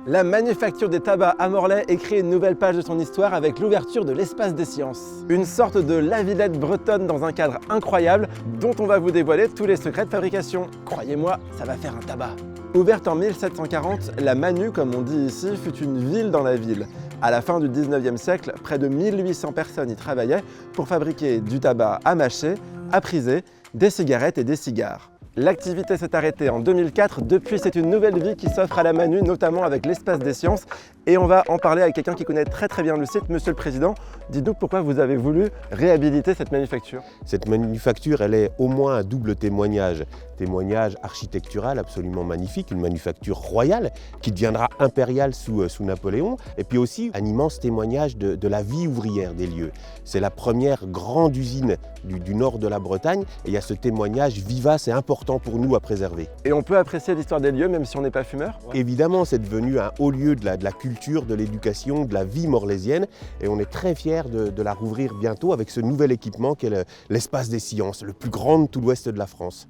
La manufacture des tabacs à Morlaix écrit une nouvelle page de son histoire avec l'ouverture de l'espace des sciences. Une sorte de La Villette bretonne dans un cadre incroyable dont on va vous dévoiler tous les secrets de fabrication. Croyez-moi, ça va faire un tabac. Ouverte en 1740, la Manu, comme on dit ici, fut une ville dans la ville. À la fin du 19e siècle, près de 1800 personnes y travaillaient pour fabriquer du tabac à mâcher, à priser, des cigarettes et des cigares. L'activité s'est arrêtée en 2004, depuis c'est une nouvelle vie qui s'offre à la Manu, notamment avec l'espace des sciences. Et on va en parler avec quelqu'un qui connaît très bien le site. Monsieur le Président, dites-nous pourquoi vous avez voulu réhabiliter cette manufacture. Cette manufacture, elle est au moins un double témoignage. Témoignage architectural absolument magnifique, une manufacture royale qui deviendra impériale sous Napoléon, et puis aussi un immense témoignage de la vie ouvrière des lieux. C'est la première grande usine du nord de la Bretagne, et il y a ce témoignage vivace et important pour nous à préserver. Et on peut apprécier l'histoire des lieux même si on n'est pas fumeur? Évidemment, c'est devenu un haut lieu de la culture, de l'éducation, de la vie morlaisienne, et on est très fiers de la rouvrir bientôt avec ce nouvel équipement qu'est l'espace des sciences, le plus grand de tout l'ouest de la France.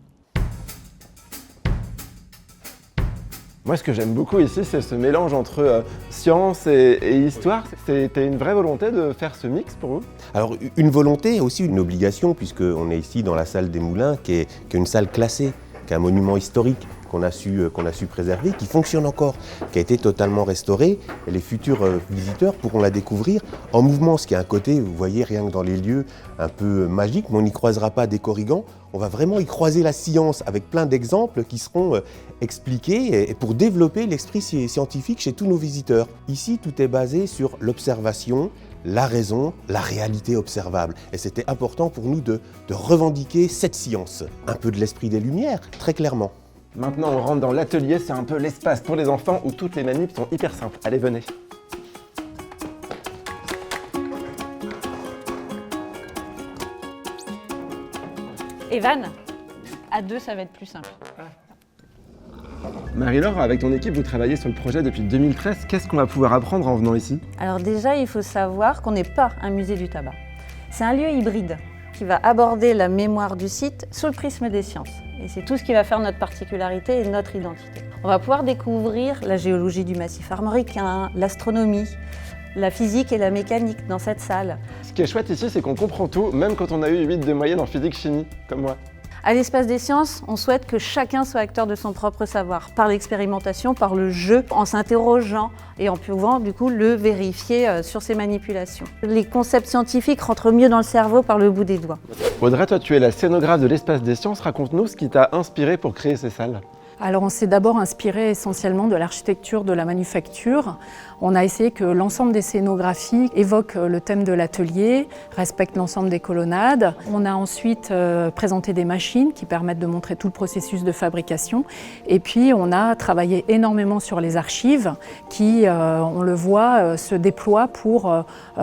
Moi, ce que j'aime beaucoup ici, c'est ce mélange entre science et histoire. C'était une vraie volonté de faire ce mix pour vous? Alors, une volonté et aussi une obligation, puisqu'on est ici dans la salle des Moulins, qui est une salle classée, qui est un monument historique qu'on a su préserver, qui fonctionne encore, qui a été totalement restauré. Et les futurs visiteurs pourront la découvrir en mouvement, ce qui a un côté, vous voyez, rien que dans les lieux, un peu magique, mais on n'y croisera pas des corrigans. On va vraiment y croiser la science avec plein d'exemples qui seront expliqués et pour développer l'esprit scientifique chez tous nos visiteurs. Ici, tout est basé sur l'observation, la raison, la réalité observable. Et c'était important pour nous de revendiquer cette science. Un peu de l'esprit des Lumières, très clairement. Maintenant, on rentre dans l'atelier, c'est un peu l'espace pour les enfants où toutes les manips sont hyper simples. Allez, venez. Evan, à deux, ça va être plus simple. Marie-Laure, avec ton équipe, vous travaillez sur le projet depuis 2013. Qu'est-ce qu'on va pouvoir apprendre en venant ici? Alors déjà, il faut savoir qu'on n'est pas un musée du tabac. C'est un lieu hybride qui va aborder la mémoire du site sous le prisme des sciences. Et c'est tout ce qui va faire notre particularité et notre identité. On va pouvoir découvrir la géologie du massif armoricain, l'astronomie, la physique et la mécanique dans cette salle. Ce qui est chouette ici, c'est qu'on comprend tout, même quand on a eu 8 de moyenne en physique-chimie, comme moi. À l'espace des sciences, on souhaite que chacun soit acteur de son propre savoir, par l'expérimentation, par le jeu, en s'interrogeant et en pouvant du coup le vérifier sur ses manipulations. Les concepts scientifiques rentrent mieux dans le cerveau par le bout des doigts. Audrey, toi tu es la scénographe de l'espace des sciences, raconte-nous ce qui t'a inspiré pour créer ces salles. Alors on s'est d'abord inspiré essentiellement de l'architecture de la manufacture. On a essayé que l'ensemble des scénographies évoquent le thème de l'atelier, respectent l'ensemble des colonnades. On a ensuite présenté des machines qui permettent de montrer tout le processus de fabrication. Et puis on a travaillé énormément sur les archives qui, on le voit, se déploient pour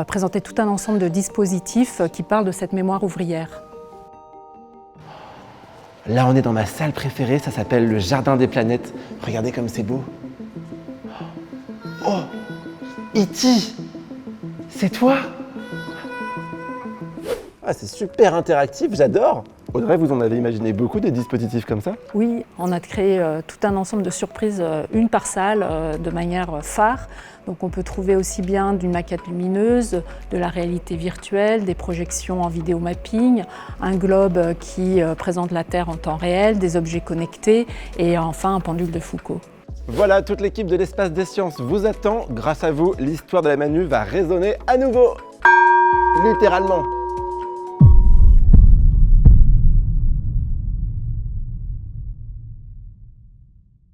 présenter tout un ensemble de dispositifs qui parlent de cette mémoire ouvrière. Là, on est dans ma salle préférée, ça s'appelle le Jardin des Planètes. Regardez comme c'est beau. Oh, E.T. C'est toi? Ah, c'est super interactif, j'adore. Audrey, vous en avez imaginé beaucoup des dispositifs comme ça? Oui, on a créé tout un ensemble de surprises, une par salle, de manière phare. Donc on peut trouver aussi bien d'une maquette lumineuse, de la réalité virtuelle, des projections en vidéo mapping, un globe qui présente la Terre en temps réel, des objets connectés et enfin un pendule de Foucault. Voilà, toute l'équipe de l'espace des sciences vous attend. Grâce à vous, l'histoire de la Manu va résonner à nouveau. Littéralement.